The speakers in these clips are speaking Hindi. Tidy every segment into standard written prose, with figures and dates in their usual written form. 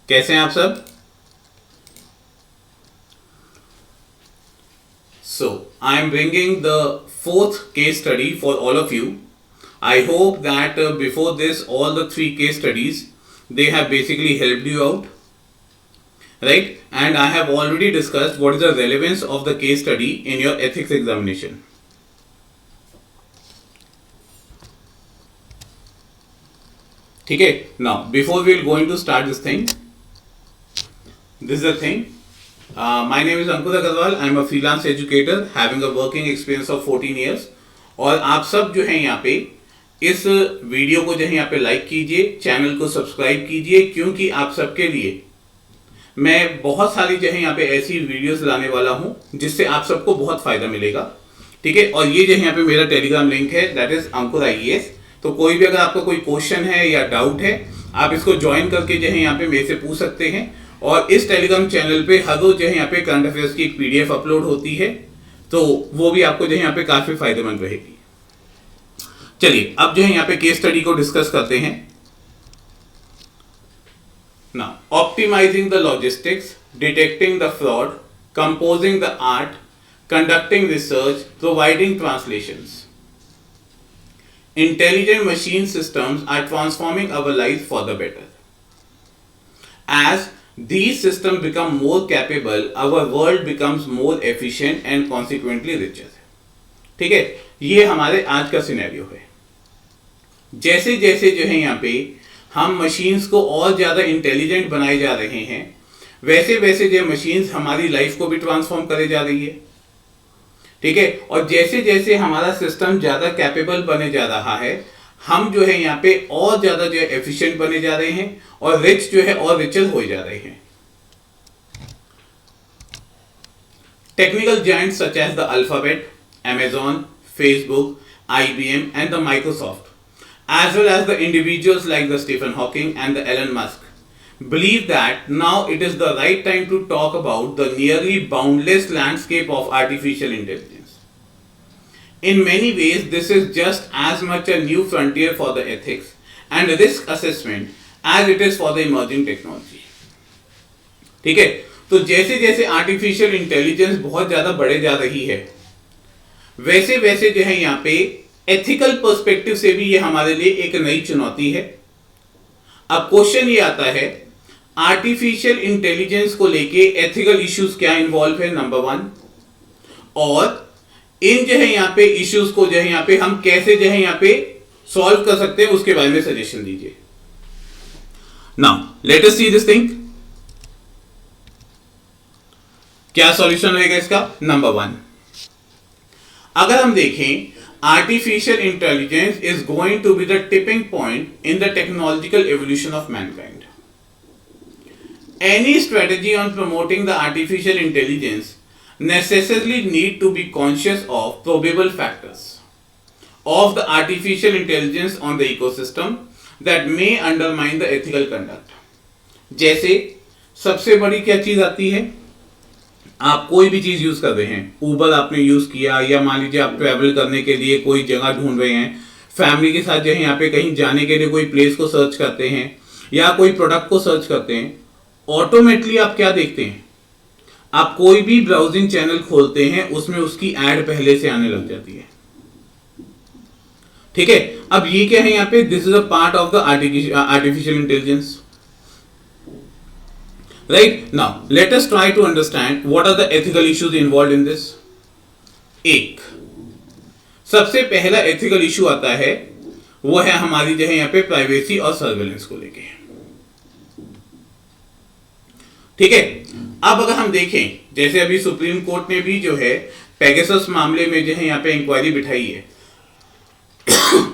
कैसे हैं आप सब? So, I am bringing the fourth case study for all of you. I hope that before this, all the three case studies, they have basically helped you out, right? And I have already discussed what is the relevance of the case study in your ethics examination. Okay, now before we are going to start this thing, this is the thing. My name is Ankur Agarwal. I am a freelance educator having a working experience of 14 years. और आप सब जो है यहाँ पे इस वीडियो को जो है यहाँ पे लाइक कीजिए, चैनल को सब्सक्राइब कीजिए, क्योंकि आप सबके लिए मैं बहुत सारी जो है यहाँ पे ऐसी वीडियोस लाने वाला हूँ जिससे आप सबको बहुत फायदा मिलेगा। ठीक है, और ये जो है यहाँ पे मेरा टेलीग्राम लिंक है, दैट इज अंकुर IAS। तो कोई भी अगर आपका कोई क्वेश्चन है या डाउट है, आप इसको ज्वाइन करके जो है यहाँ पे मेरे से पूछ सकते हैं। और इस टेलीग्राम चैनल पे हर रोज जो है यहाँ पे करंट अफेयर्स की एक PDF अपलोड होती है, तो वो भी आपको जो है यहाँ पे काफी फायदेमंद रहेगी। चलिए अब जो है यहाँ पे केस स्टडी को डिस्कस करते हैं। Now, optimizing the logistics, detecting the fraud, composing the art, conducting research, providing translations. Intelligent machine systems are transforming our lives for the better. As these systems become more capable, our world becomes more efficient and consequently richer. ठीक है, ये हमारे आज का सिनेरियो है। जैसे जैसे जो है यहाँ पे हम मशीन्स को और ज्यादा इंटेलिजेंट बनाए जा रहे हैं, वैसे वैसे जो मशीन्स हमारी लाइफ को भी ट्रांसफॉर्म करे जा रही है। ठीक है, और जैसे जैसे हमारा सिस्टम ज्यादा कैपेबल बने जा रहा है, हम जो है यहाँ पे और ज्यादा जो है एफिशिएंट बने जा रहे हैं और रिच जो है और रिचर हो जा रहे हैं। Technical giants such as the Alphabet, Amazon, Facebook, IBM and the Microsoft, as well as the individuals like the Stephen Hawking and the Elon Musk, believe that now it is the right time to talk about the nearly boundless landscape of artificial intelligence. In many ways, this is just as much a new frontier for the ethics and risk assessment as it is for the emerging technology. ठीक है, तो जैसे जैसे आर्टिफिशियल इंटेलिजेंस बहुत ज्यादा बढ़े जा रही है, वैसे वैसे जो है यहाँ पे एथिकल पर्सपेक्टिव से भी ये हमारे लिए एक नई चुनौती है। अब क्वेश्चन ये आता है, आर्टिफिशियल इंटेलिजेंस को लेके एथिकल इश्यूज क्या इन्वॉल्व है, नंबर 1, और इन जो है यहाँ पे इश्यूज को जो है यहाँ पे हम कैसे जो है यहाँ पे सॉल्व कर सकते हैं, उसके बारे में सजेशन दीजिए। Now let us see this thing. क्या सॉल्यूशन रहेगा इसका? नंबर 1, अगर हम देखें, artificial intelligence is going to be the tipping point in the technological evolution of mankind. Any strategy on promoting the artificial intelligence necessarily need to be conscious of probable factors of the artificial intelligence on the ecosystem that may undermine the ethical conduct. जैसे सबसे बड़ी क्या चीज आती है, आप कोई भी चीज यूज कर रहे हैं, ऊबर आपने यूज किया, या मान लीजिए आप ट्रैवल करने के लिए कोई जगह ढूंढ रहे हैं, फैमिली के साथ जो है यहाँ पे कहीं जाने के लिए कोई प्लेस को सर्च करते हैं या कोई प्रोडक्ट को सर्च करते हैं, ऑटोमेटिकली आप क्या देखते हैं, आप कोई भी ब्राउजिंग चैनल खोलते हैं, उसमें उसकी एड पहले से आने लग जाती है। ठीक है, अब ये क्या है यहाँ पे, this is a part of the artificial intelligence. Right, now let us try to understand what are the ethical issues involved in this. एक सबसे पहला एथिकल इशू आता है, वो है हमारी जो है यहाँ पे प्राइवेसी और सर्वेलेंस को लेके। ठीक है, अब अगर हम देखें, जैसे अभी सुप्रीम कोर्ट ने भी जो है पेगासस मामले में जो है यहाँ पे इंक्वायरी बिठाई है।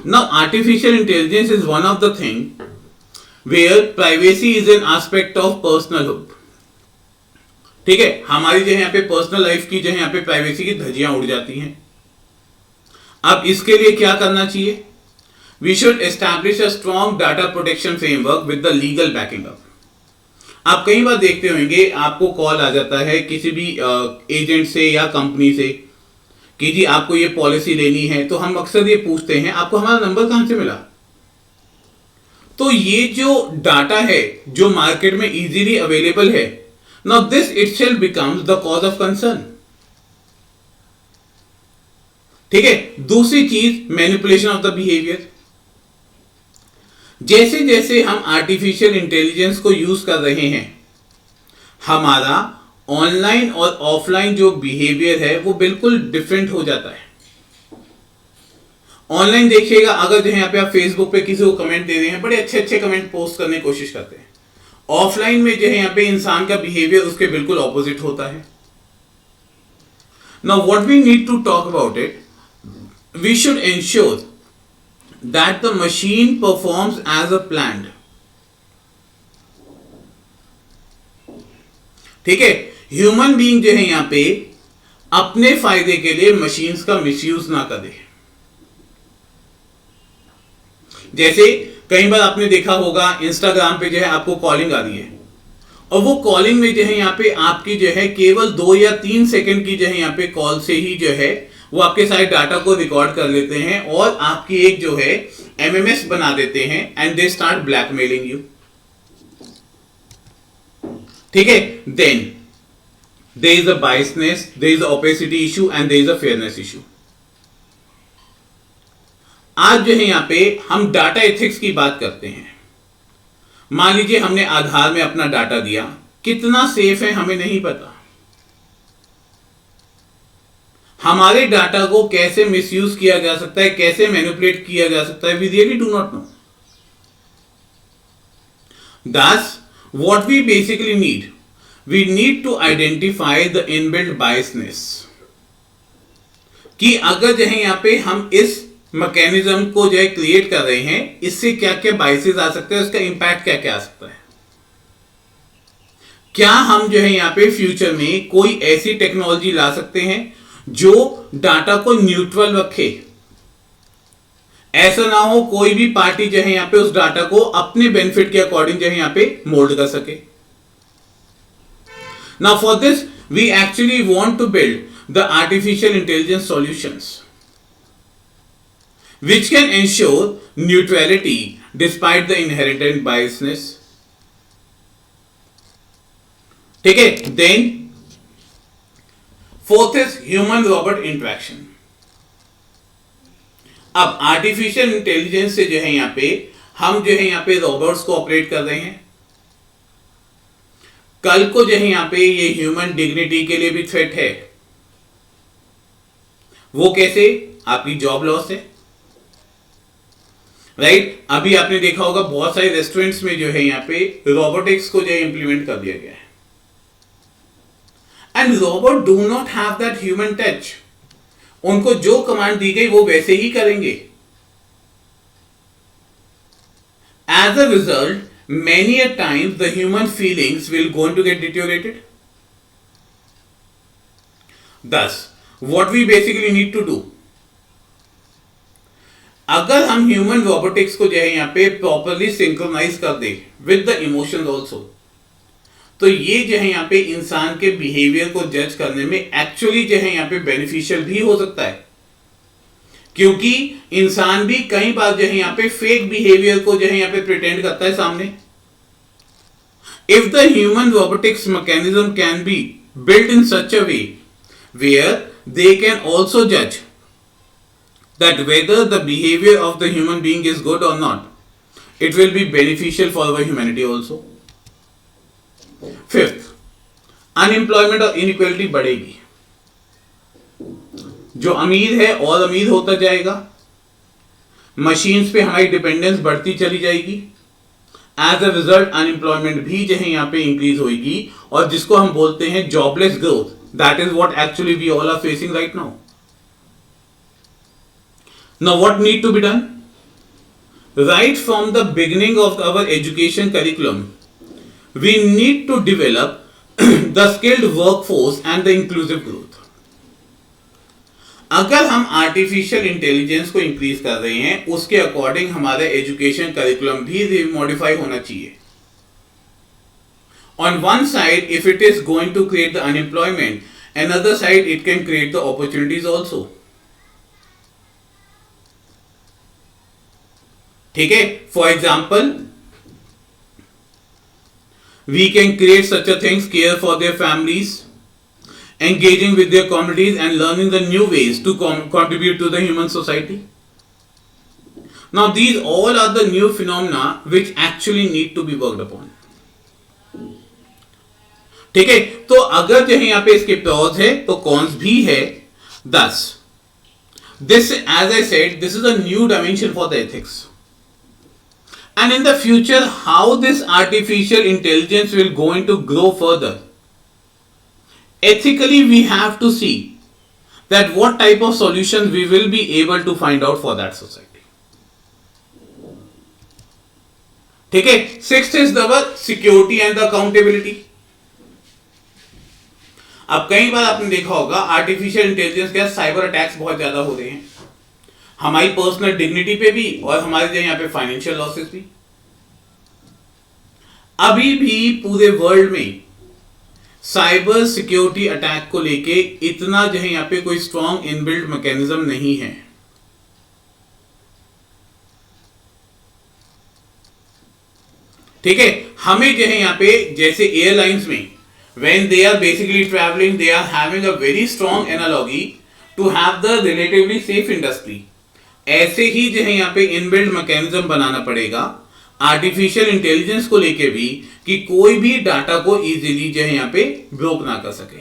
Now artificial intelligence is one of the thing where privacy is an aspect of personhood. ठीक है, हमारी जो है यहाँ पे पर्सनल लाइफ की जो है यहाँ पे प्राइवेसी की धज्जियां उड़ जाती हैं। अब इसके लिए क्या करना चाहिए? We should establish a strong data protection framework with the legal backing up. आप कई बार देखते होंगे, आपको कॉल आ जाता है किसी भी एजेंट से या कंपनी से कि जी आपको ये पॉलिसी लेनी है, तो हम अक्सर ये पूछते हैं आपको हमारा नंबर कहां से मिला। तो ये जो डाटा है जो मार्केट में इजीली अवेलेबल है, now this itself becomes the cause of concern. ठीक है। दूसरी चीज, मैनिपुलेशन ऑफ द बिहेवियर। जैसे जैसे हम आर्टिफिशियल इंटेलिजेंस को यूज कर रहे हैं, हमारा ऑनलाइन और ऑफलाइन जो बिहेवियर है वो बिल्कुल डिफरेंट हो जाता है। ऑनलाइन देखिएगा, अगर जो है यहाँ पे आप फेसबुक पे किसी को कमेंट दे रहे हैं, बड़े अच्छे अच्छे कमेंट पोस्ट करने की कोशिश करते हैं। ऑफलाइन में जो है यहाँ पे इंसान का बिहेवियर उसके बिल्कुल ऑपोजिट होता है। Now what we need to talk about it, we should ensure that the machine performs as a planned। ठीक है। ह्यूमन बीइंग जो है यहां पे अपने फायदे के लिए मशीन्स का मिसयूज ना करे। जैसे कई बार आपने देखा होगा इंस्टाग्राम पे जो है आपको कॉलिंग आ रही है, और वो कॉलिंग में जो है यहां पे आपकी जो है केवल 2 या 3 सेकंड की जो है यहां पे कॉल से ही जो है वो आपके सारे डाटा को रिकॉर्ड कर लेते हैं और आपकी एक जो है एमएमएस बना देते हैं and they start blackmailing you. ठीक है। Then there is a biasness, there is a opacity issue and there is a fairness issue. आज जो है यहां पे हम डाटा एथिक्स की बात करते हैं। मान लीजिए हमने आधार में अपना डाटा दिया, कितना सेफ है हमें नहीं पता। हमारे डाटा को कैसे मिसयूज किया जा सकता है, कैसे मैनिपुलेट किया जा सकता है, we really do not know. Thus, what we basically need, we need to identify the inbuilt biasness। कि अगर जो है यहां पे हम इस मैकेनिज्म को जो है क्रिएट कर रहे हैं, इससे क्या क्या बाइसेस आ सकते हैं, उसका इंपैक्ट क्या क्या आ सकता है। क्या हम जो है यहां पे फ्यूचर में कोई ऐसी टेक्नोलॉजी ला सकते हैं जो डाटा को न्यूट्रल रखे, ऐसा ना हो कोई भी पार्टी जो है यहां पे उस डाटा को अपने बेनिफिट के अकॉर्डिंग जो है यहां पे मोल्ड कर सके। Now for this we actually want to build the artificial intelligence solutions which can ensure neutrality despite the inherent biasness। ठीक है। Then fourth is human robot interaction. अब आर्टिफिशियल इंटेलिजेंस से जो है यहां पे हम जो है यहां पे रोबोट्स को ऑपरेट कर रहे हैं। कल को जो है यहां पे ये ह्यूमन डिग्निटी के लिए भी थ्रेट है। वो कैसे? आपकी जॉब लॉस है, राइट। अभी आपने देखा होगा बहुत सारे रेस्टोरेंट्स में जो है यहां पे रोबोटिक्स को जो है इंप्लीमेंट कर दिया गया है। And robot do not have that human touch. उनको जो कमांड दी गई वो वैसे ही करेंगे। As a result many a times the human feelings will going to get deteriorated। Thus what we basically need to do, अगर हम ह्यूमन रोबोटिक्स को जो है यहां पे प्रॉपरली सिंक्रोनाइज कर दे विद द इमोशंस ऑल्सो, तो ये जो है यहां पे इंसान के बिहेवियर को जज करने में एक्चुअली जो है यहां पे बेनिफिशियल भी हो सकता है। क्योंकि इंसान भी कई बार जो है यहां पे फेक बिहेवियर को जो है यहां पे प्रिटेंड करता है सामने। If the human robotics mechanism can be built in such a way where they can also जज that whether the behavior of the human being is good or not, it will be beneficial for our humanity also। Fifth, unemployment और inequality बढ़ेगी। जो अमीर है और अमीर होता जाएगा, मशीन्स पे हमारी डिपेंडेंस बढ़ती चली जाएगी। एज अ रिजल्ट अनएम्प्लॉयमेंट भी जो है यहाँ पे इंक्रीज होगी, और जिसको हम बोलते हैं jobless growth, that is what actually we all are facing right now. Now what need to be done? Right from the beginning of our education curriculum, we need to develop the skilled workforce and the inclusive growth। अगर हम आर्टिफिशियल इंटेलिजेंस को इंक्रीज कर रहे हैं, उसके अकॉर्डिंग हमारा एजुकेशन करिकुलम भी मॉडिफाई होना चाहिए। On one side, if it is going to create the unemployment, another side it can create the opportunities also। ठीक है। For example We can create such a things, care for their families, engaging with their communities and learning the new ways to contribute to the human society. Now these all are the new phenomena which actually need to be worked upon. ठीक है, तो अगर जो है यहाँ पे इसके प्रॉस है तो कॉन्स भी है. दस this, as I said, this is a new dimension for the ethics. And in the future, how this artificial intelligence will going to grow further. Ethically, we have to see that what type of solutions we will be able to find out for that society. ठीक है. Sixth is the security and the accountability. अब कई बार आपने देखा होगा आर्टिफिशियल इंटेलिजेंस के साइबर अटैक्स बहुत ज्यादा हो रहे हैं, हमारी पर्सनल डिग्निटी पे भी और हमारे जो यहाँ पे फाइनेंशियल लॉसेस भी. अभी भी पूरे वर्ल्ड में साइबर सिक्योरिटी अटैक को लेके इतना जो है यहाँ पे कोई स्ट्रॉन्ग इनबिल्ट मैकेनिज्म नहीं है. ठीक है, हमें जो है यहाँ पे जैसे एयरलाइंस में when they are basically traveling, they are having a very strong analogy to have the relatively safe industry. ऐसे ही जो है यहाँ पे इनबिल्ट मैकेनिज्म बनाना पड़ेगा आर्टिफिशियल इंटेलिजेंस को लेके भी कि कोई भी डाटा को इजीली जो है यहाँ पे ब्रोक ना कर सके.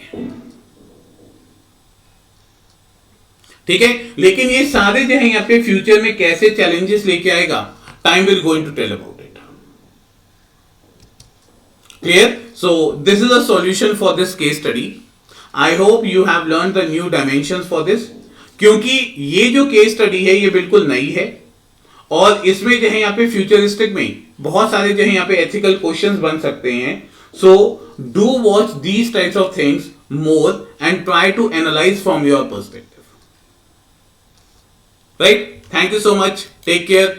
ठीक है, लेकिन ये सारे जो है यहाँ पे फ्यूचर में कैसे चैलेंजेस लेके आएगा, time will going to tell about it. Clear? So this is a solution for this case study. I hope you have learned the new dimensions for this. क्योंकि ये जो केस स्टडी है ये बिल्कुल नई है और इसमें जो है यहाँ पे फ्यूचरिस्टिक में बहुत सारे जो है यहाँ पे एथिकल क्वेश्चंस बन सकते हैं. So do watch these types of things more and try to analyze from your perspective. Right? Thank you so much. Take care.